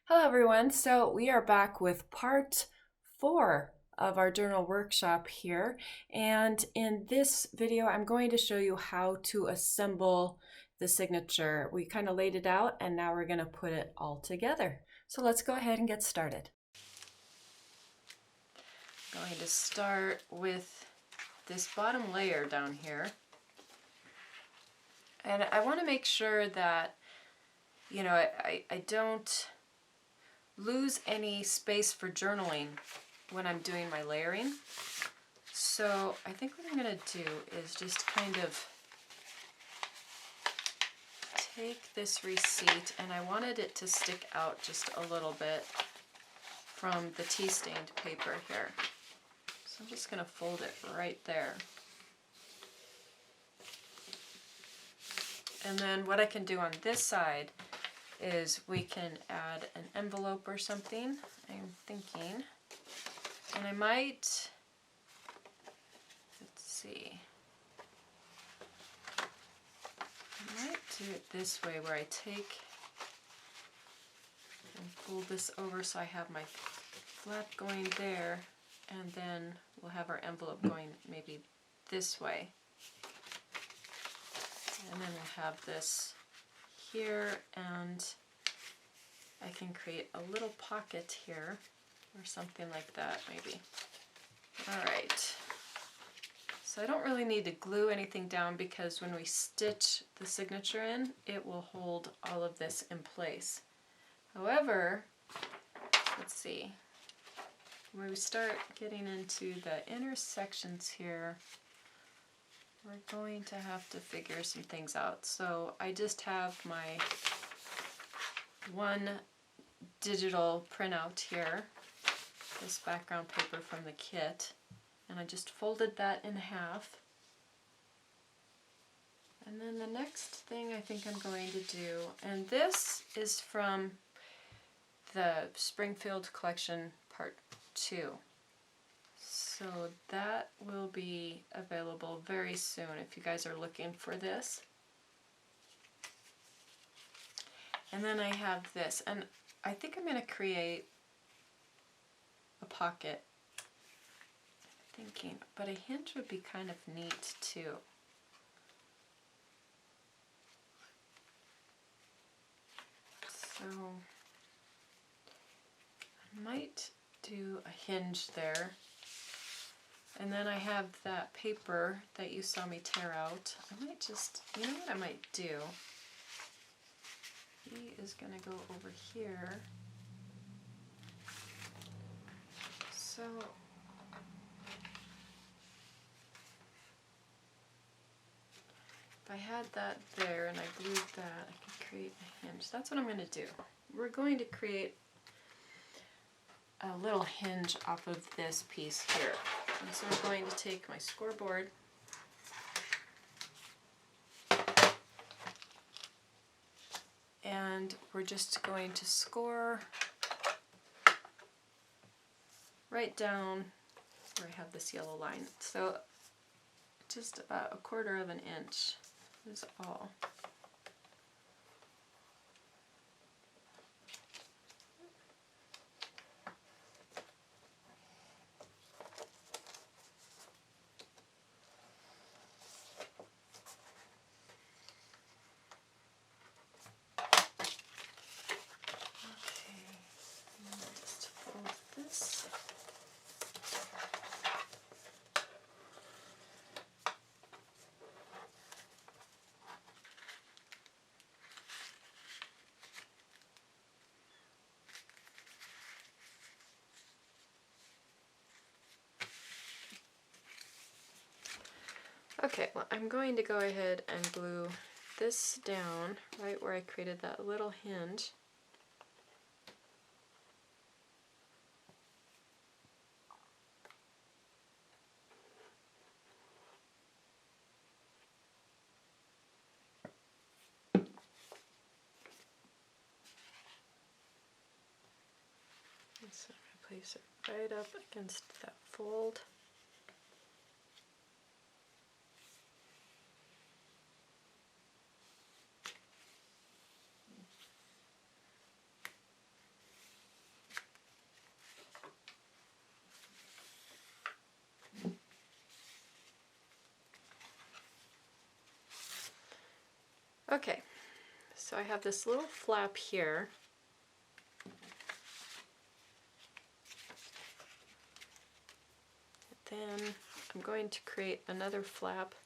Hello everyone, so we are back with part 4 of our journal workshop here, and in this video I'm going to show you how to assemble the signature. We kind of laid it out and now we're going to put it all together. So let's go ahead and get started. I'm going to start with this bottom layer down here, and I want to make sure that I don't lose any space for journaling when I'm doing my layering. So I think what I'm going to do is just kind of take this receipt, and I wanted it to stick out just a little bit from the tea stained paper here. So I'm just going to fold it right there. And then what I can do on this side is we can add an envelope or something, I'm thinking. And I might, I might do it this way, where I take and fold this over so I have my flap going there, and then we'll have our envelope going maybe this way. And then we'll have this here, and I can create a little pocket here or something like that maybe. Alright, so I don't really need to glue anything down because when we stitch the signature in, it will hold all of this in place. However, let's see, when we start getting into the intersections here, we're going to have to figure some things out. So I just have my one digital printout here, this background paper from the kit, and I just folded that in half. And then the next thing I think I'm going to do, and this is from the Springfield collection part 2. So that will be available very soon if you guys are looking for this. And then I have this, and I think I'm going to create a pocket, I'm thinking, but a hinge would be kind of neat too. So I might do a hinge there. And then I have that paper that you saw me tear out. I might just, you know what I might do? He is going to go over here. So if I had that there and I glued that, I could create a hinge. That's what I'm going to do. We're going to create a little hinge off of this piece here. And so I'm going to take my scoreboard and we're just going to score right down where I have this yellow line. So just about 1/4 of an inch is all. Okay, well, I'm going to go ahead and glue this down right where I created that little hinge. And so I'm going to place it right up against that fold. Okay, so I have this little flap here. Then I'm going to create another flap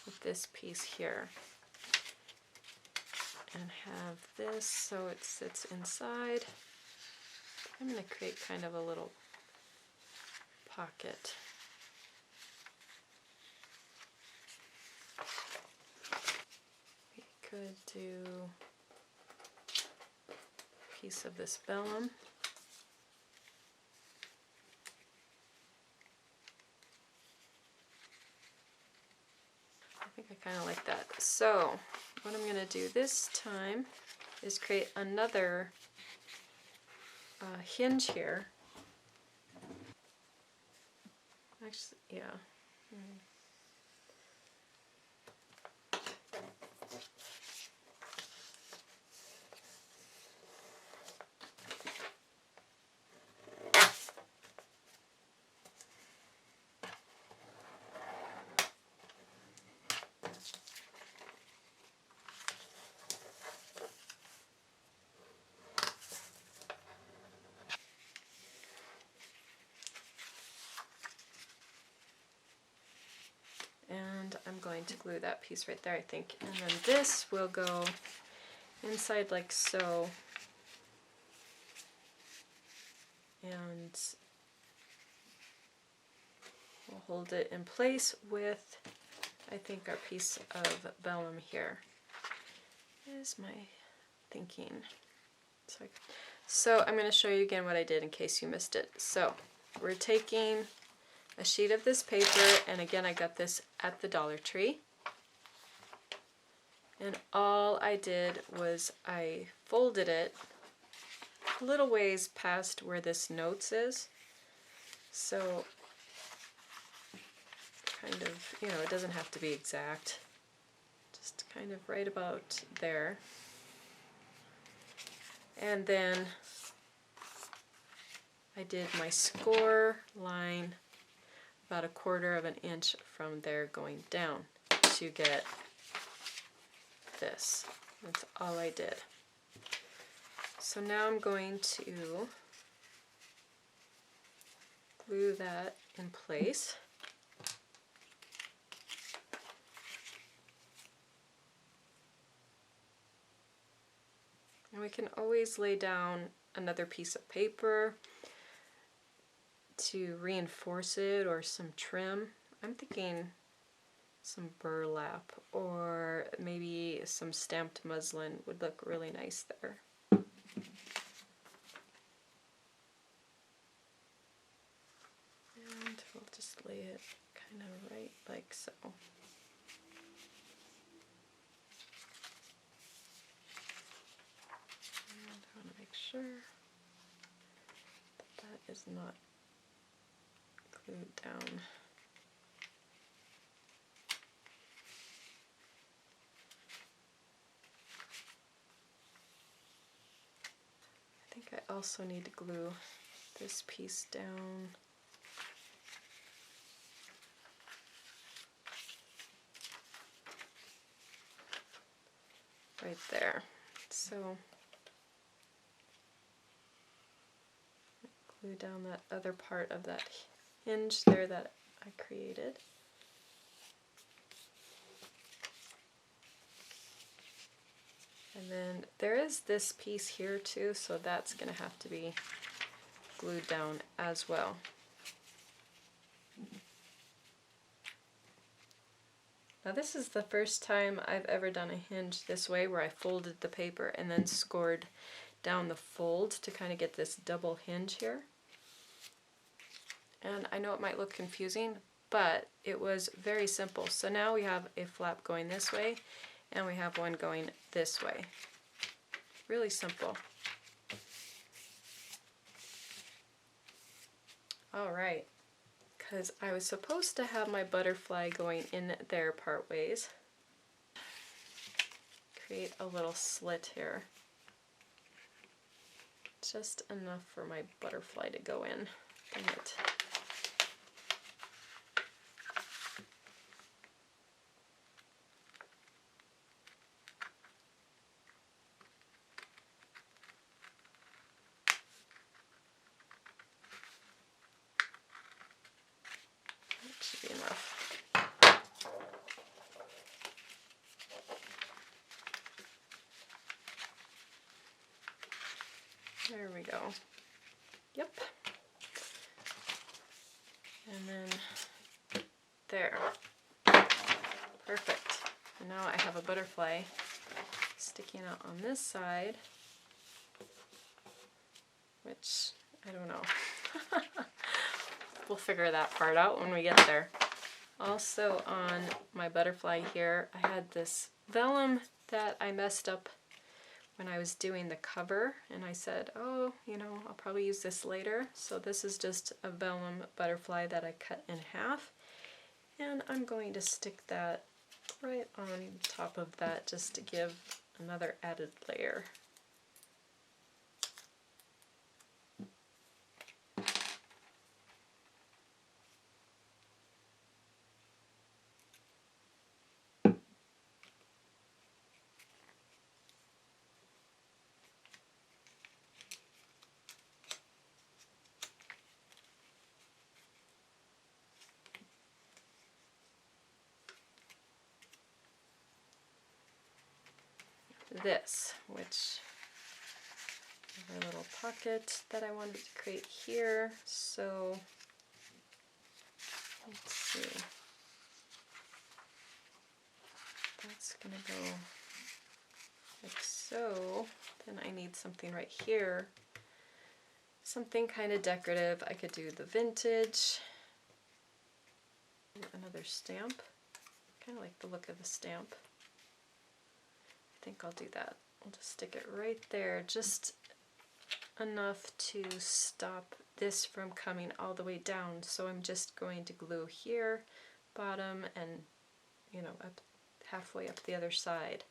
with this piece here. And have this so it sits inside. I'm going to create kind of a little pocket. We could do a piece of this vellum. I think I kind of like that. So what I'm going to do this time is create another hinge here. Actually, yeah. And I'm going to glue that piece right there, I think. And then this will go inside like so. And we'll hold it in place with, I think, our piece of vellum here. Is my thinking. So I'm going to show you again what I did in case you missed it. So we're taking a sheet of this paper, and again I got this at the Dollar Tree, and all I did was I folded it a little ways past where this notes is, so kind of, you know, it doesn't have to be exact, just kind of right about there. And then I did my score line about 1/4 of an inch from there going down to get this. That's all I did. So now I'm going to glue that in place. And we can always lay down another piece of paper to reinforce it, or some trim. I'm thinking some burlap or maybe some stamped muslin would look really nice there. And we'll just lay it kind of right like so. And I want to make sure that that is not glued down. I think I also need to glue this piece down. Right there. So glue down that other part of that hinge there that I created. And then there is this piece here too, so that's going to have to be glued down as well. Now this is the first time I've ever done a hinge this way, where I folded the paper and then scored down the fold to kind of get this double hinge here. And I know it might look confusing, but it was very simple. So now we have a flap going this way, and we have one going this way. Really simple. All right, because I was supposed to have my butterfly going in there part ways. Create a little slit here. Just enough for my butterfly to go in. Dang it. There we go. Yep. And then there. Perfect. And now I have a butterfly sticking out on this side, which I don't know. We'll figure that part out when we get there. Also on my butterfly here, I had this vellum that I messed up when I was doing the cover, and I said, oh, you know, I'll probably use this later. So this is just a vellum butterfly that I cut in half, and I'm going to stick that right on top of that just to give another added layer. This, which is a little pocket that I wanted to create here. So let's see. That's gonna go like so. Then I need something right here. Something kind of decorative. I could do the vintage. Another stamp. Kind of like the look of the stamp. I think I'll do that. I'll just stick it right there, just enough to stop this from coming all the way down. So I'm just going to glue here, bottom, and you know, up halfway up the other side.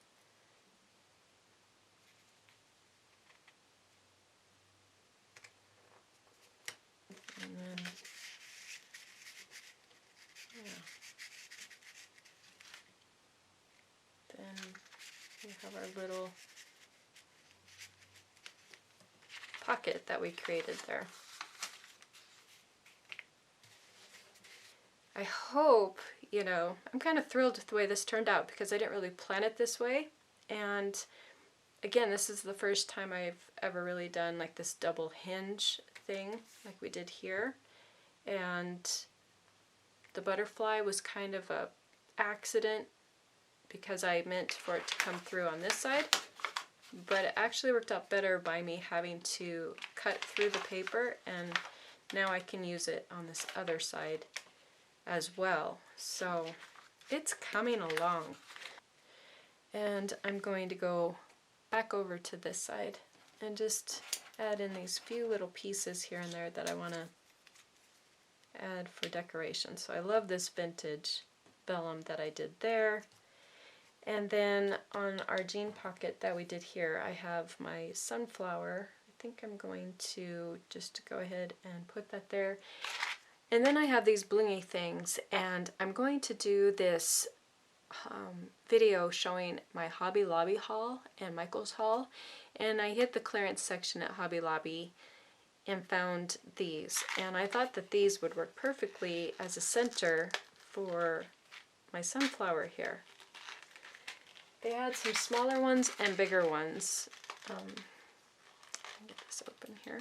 And then, yeah. Then we have our little pocket that we created there. I hope, you know, I'm kind of thrilled with the way this turned out because I didn't really plan it this way. And again, this is the first time I've ever really done like this double hinge thing like we did here. And the butterfly was kind of a accident because I meant for it to come through on this side. But it actually worked out better by me having to cut through the paper, and now I can use it on this other side as well. So it's coming along. And I'm going to go back over to this side and just add in these few little pieces here and there that I want to add for decoration. So I love this vintage vellum that I did there. And then on our jean pocket that we did here, I have my sunflower. I think I'm going to just go ahead and put that there. And then I have these blingy things, and I'm going to do this video showing my Hobby Lobby haul and Michael's haul. And I hit the clearance section at Hobby Lobby and found these. And I thought that these would work perfectly as a center for my sunflower here. They had some smaller ones and bigger ones. Let me get this open here.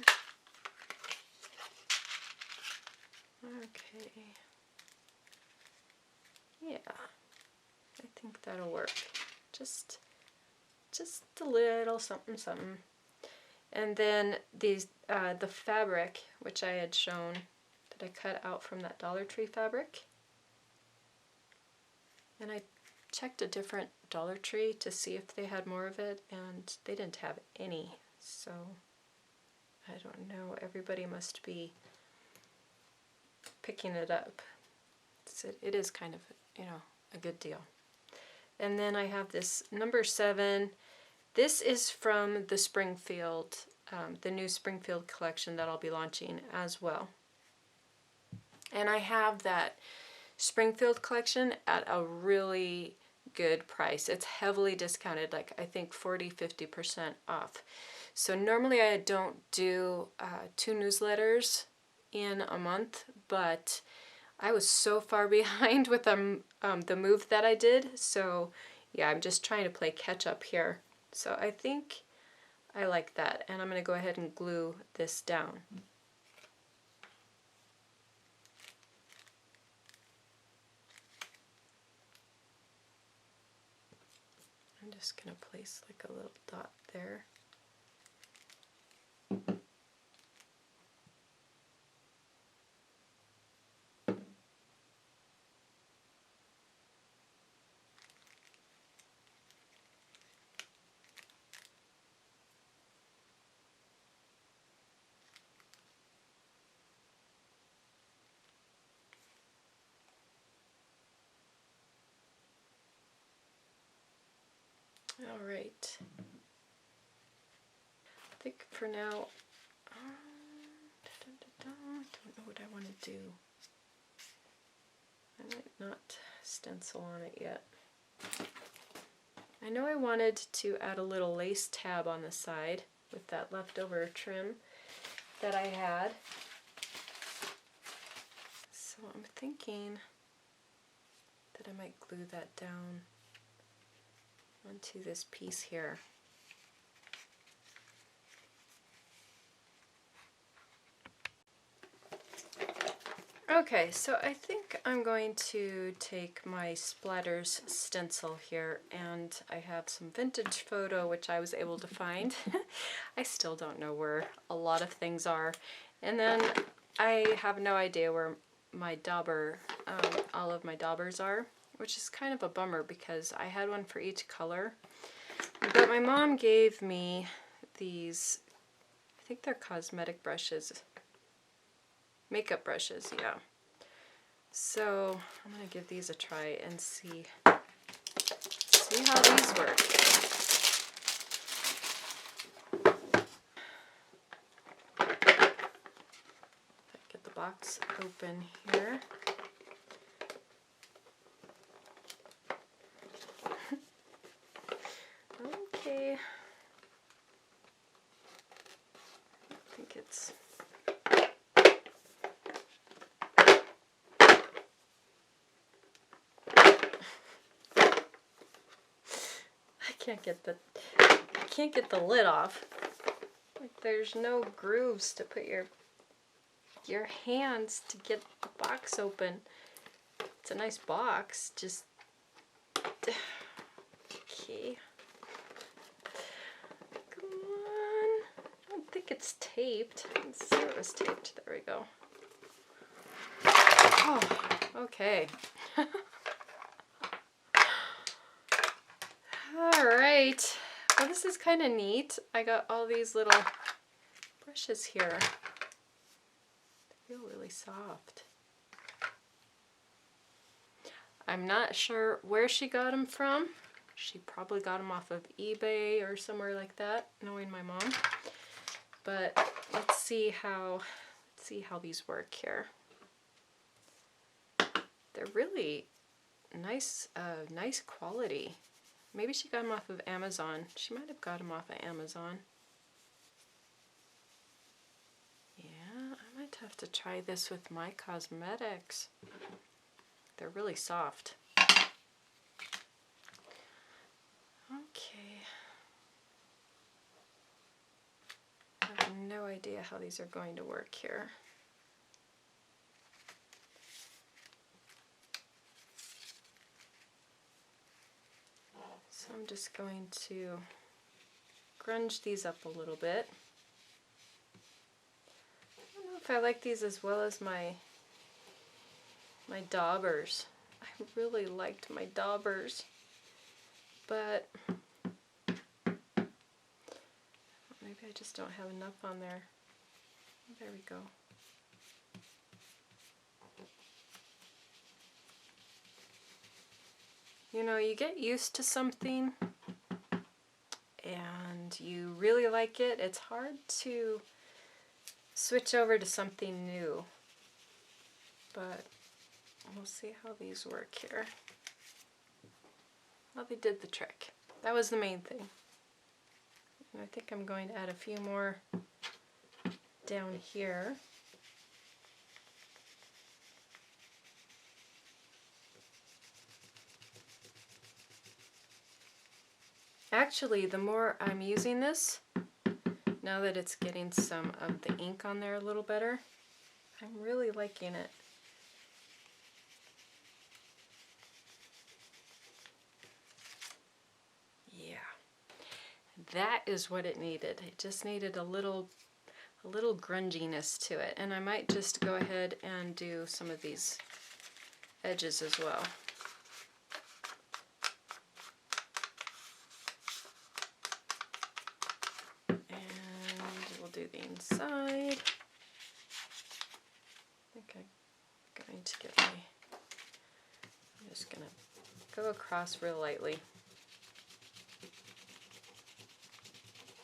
Okay. Yeah, I think that'll work. Just a little something something. And then these the fabric, which I had shown that I cut out from that Dollar Tree fabric. And I checked a different Dollar Tree to see if they had more of it, and they didn't have any. So I don't know, everybody must be picking it up. It is kind of, you know, a good deal. And then I have this number 7. This is from the Springfield, the new Springfield collection that I'll be launching as well. And I have that Springfield collection at a really good price. It's heavily discounted, like I think 40–50% off. So normally I don't do 2 newsletters in a month, but I was so far behind with the move that I did. So yeah, I'm just trying to play catch up here. So I think I like that, and I'm going to go ahead and glue this down. I'm just going to place like a little dot there. All right. I think for now, don't know what I want to do. I might not stencil on it yet. I know I wanted to add a little lace tab on the side with that leftover trim that I had. So I'm thinking that I might glue that down onto this piece here. Okay, so I think I'm going to take my Splatters stencil here, and I have some vintage photo which I was able to find. I still don't know where a lot of things are. And then I have no idea where my dauber, all of my daubers are, which is kind of a bummer because I had one for each color. But my mom gave me these, I think they're cosmetic brushes. Makeup brushes, yeah. So I'm gonna give these a try and see how these work. Get the box open here. Okay. I think it's I can't get the lid off. Like there's no grooves to put your hands to get the box open. It's a nice box, just okay. Come on. I don't think it's taped. Let's see if it was taped. There we go. Oh, okay. Alright, well this is kind of neat. I got all these little brushes here. They feel really soft. I'm not sure where she got them from. She probably got them off of eBay or somewhere like that, knowing my mom. But let's see how these work here. They're really nice, nice quality. Maybe she got them off of Amazon. She might have got them off of Amazon. Yeah, I might have to try this with my cosmetics. They're really soft. Okay. I have no idea how these are going to work here. So I'm just going to grunge these up a little bit. I don't know if I like these as well as my daubers. I really liked my daubers, but maybe I just don't have enough on there. There we go. You know, you get used to something and you really like it. It's hard to switch over to something new, but we'll see how these work here. Well, they did the trick. That was the main thing. And I think I'm going to add a few more down here. Actually, the more I'm using this, Now that it's getting some of the ink on there a little better, I'm really liking it. Yeah, that is what it needed. It just needed a little grunginess to it, and I might just go ahead and do some of these edges as well. And we'll do the inside. I think I'm going to get I'm just gonna go across real lightly.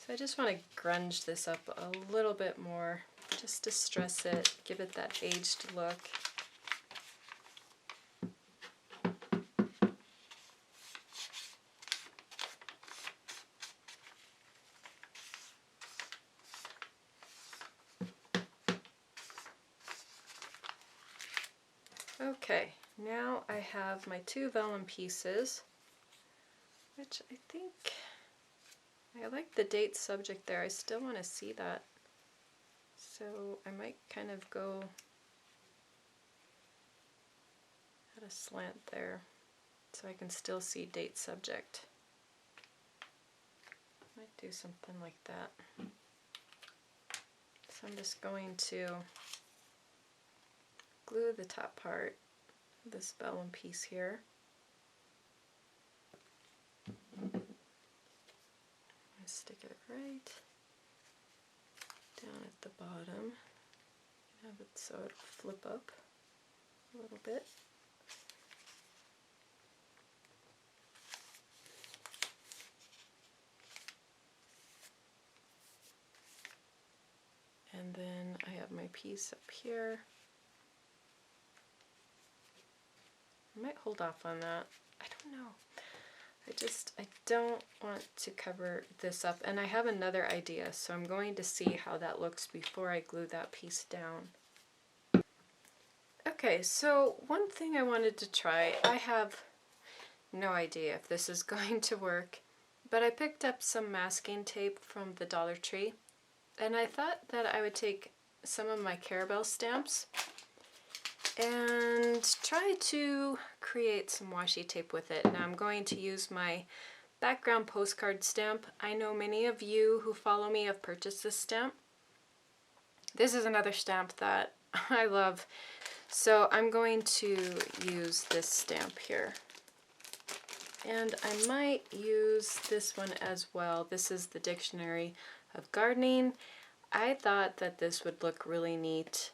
So I just want to grunge this up a little bit more, just to stress it, give it that aged look. Okay, now I have my 2 vellum pieces, which I think I like the date subject there. I still want to see that, so I might kind of go at a slant there so I can still see date subject. Might do something like that. So I'm just going to glue the top part of this vellum piece here. Stick it right down at the bottom. Have it so it'll flip up a little bit. And then I have my piece up here. I might hold off on that. I don't know. I don't want to cover this up, and I have another idea, so I'm going to see how that looks before I glue that piece down. Okay, so one thing I wanted to try, I have no idea if this is going to work, but I picked up some masking tape from the Dollar Tree, and I thought that I would take some of my CARABELLE stamps and try to create some washi tape with it. Now I'm going to use my background postcard stamp. I know many of you who follow me have purchased this stamp. This is another stamp that I love, so I'm going to use this stamp here. And I might use this one as well. This is the Dictionary of Gardening. I thought that this would look really neat,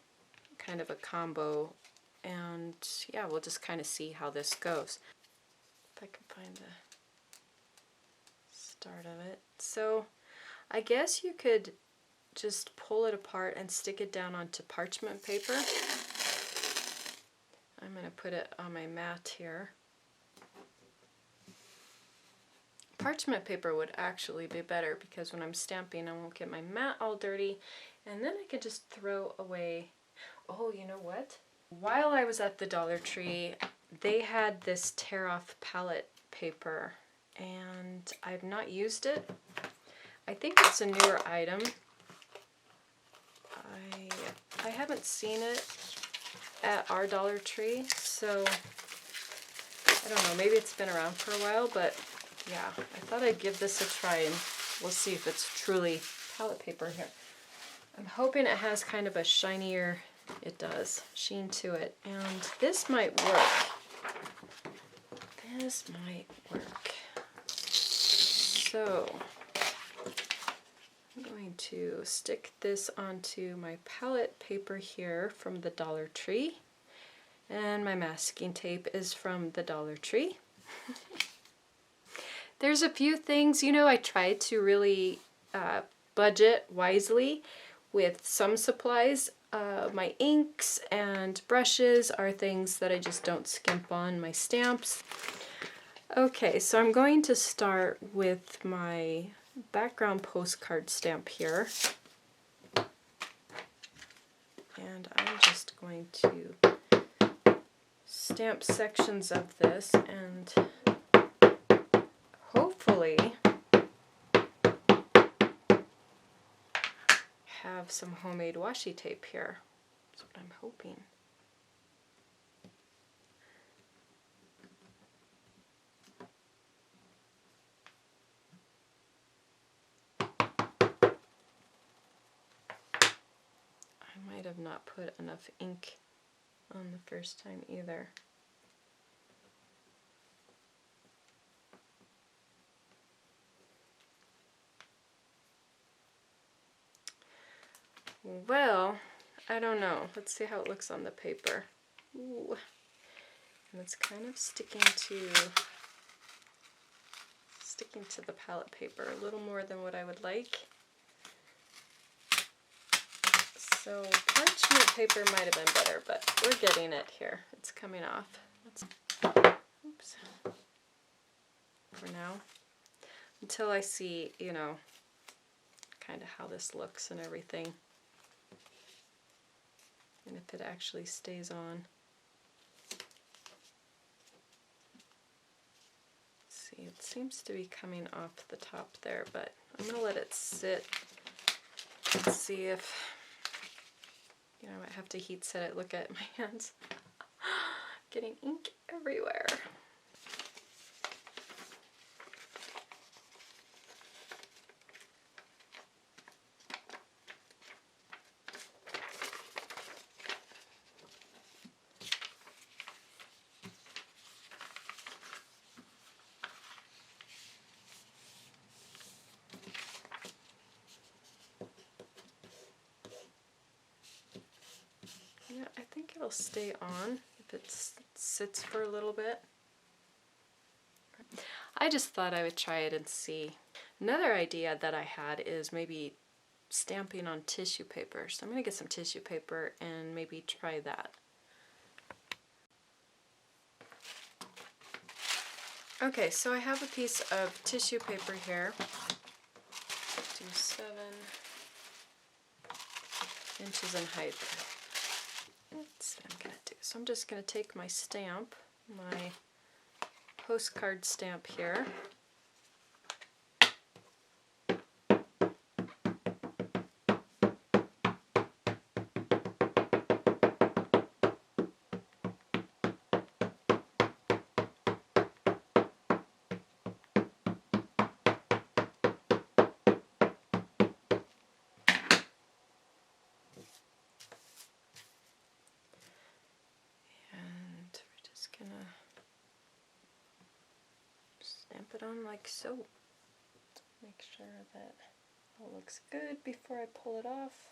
kind of a combo. And yeah, we'll just kind of see how this goes. If I can find the start of it. So I guess you could just pull it apart and stick it down onto parchment paper. I'm going to put it on my mat here. Parchment paper would actually be better because when I'm stamping I won't get my mat all dirty, and then I could just throw away. Oh, you know what? While I was at the Dollar Tree, they had this tear-off palette paper, and I've not used it. I think it's a newer item. I haven't seen it at our Dollar Tree, so I don't know, maybe it's been around for a while, but yeah, I thought I'd give this a try, and we'll see if it's truly palette paper here. I'm hoping it has kind of a shinier, it does, sheen to it, and this might work. This might work. So I'm going to stick this onto my palette paper here from the Dollar Tree, and my masking tape is from the Dollar Tree. There's a few things, you know, I tried to really budget wisely with some supplies. My inks and brushes are things that I just don't skimp on. My stamps. Okay, so I'm going to start with my background postcard stamp here. And I'm just going to stamp sections of this, and hopefully have some homemade washi tape here. That's what I'm hoping. I might have not put enough ink on the first time either. Well, I don't know. Let's see how it looks on the paper. Ooh. And it's kind of sticking to the palette paper a little more than what I would like. So parchment paper might have been better, but we're getting it here. It's coming off. Oops. For now. Until I see, you know, kind of how this looks and everything. And if it actually stays on. See, it seems to be coming off the top there, but I'm going to let it sit and see if, you know, I might have to heat set it. Look at my hands. Getting ink everywhere. Yeah, I think it'll stay on if it sits for a little bit. I just thought I would try it and see. Another idea that I had is maybe stamping on tissue paper. So I'm going to get some tissue paper and maybe try that. Okay, so I have a piece of tissue paper here. Do 7 inches in height. That's what I'm going to do. So I'm just going to take my stamp, my postcard stamp here. Gonna stamp it on like so. Make sure that all looks good before I pull it off.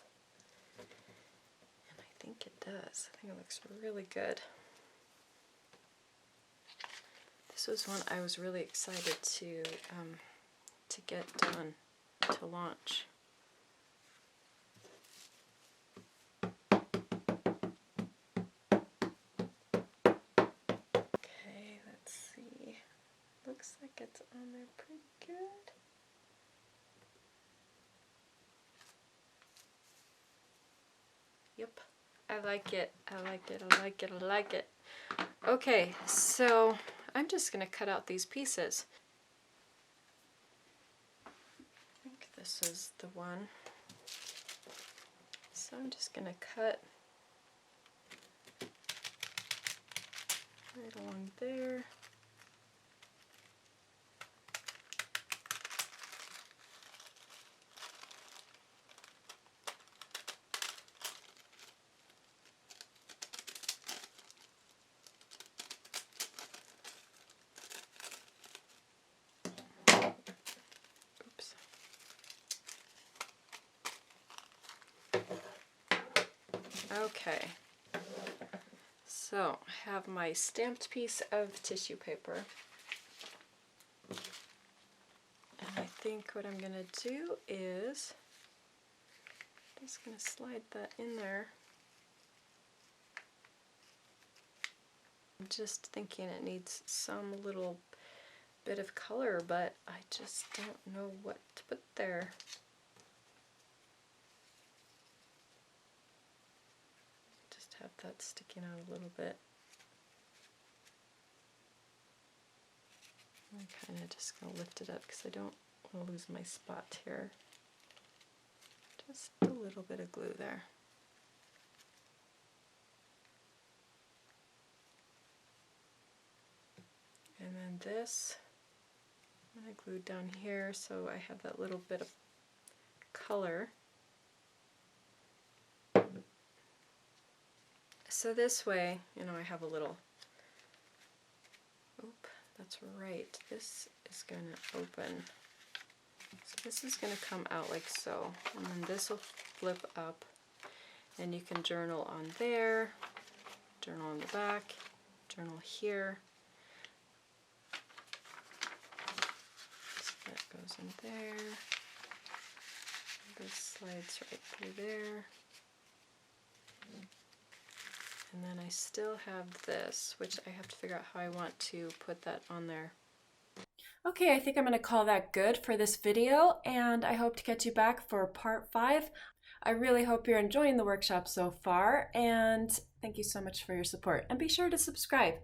And I think it does. I think it looks really good. This was one I was really excited to get done, to launch. Looks like it's on there pretty good. Yep, I like it. I like it. I like it. I like it. Okay, so I'm just going to cut out these pieces. I think this is the one. So I'm just going to cut right along there. Okay, so I have my stamped piece of tissue paper, and I think what I'm going to do is I'm just going to slide that in there. I'm just thinking it needs some little bit of color, but I just don't know what to put there. Have that sticking out a little bit. I'm kind of just going to lift it up because I don't want to lose my spot here. Just a little bit of glue there. And then this, I'm going to glue down here so I have that little bit of color. So this way, you know, I have a little, oop, that's right, this is going to open. So this is going to come out like so, and then this will flip up, and you can journal on there, journal on the back, journal here. So that goes in there. This slides right through there. And then I still have this, which I have to figure out how I want to put that on there. Okay, I think I'm going to call that good for this video, and I hope to catch you back for part 5. I really hope you're enjoying the workshop so far, and thank you so much for your support. And be sure to subscribe.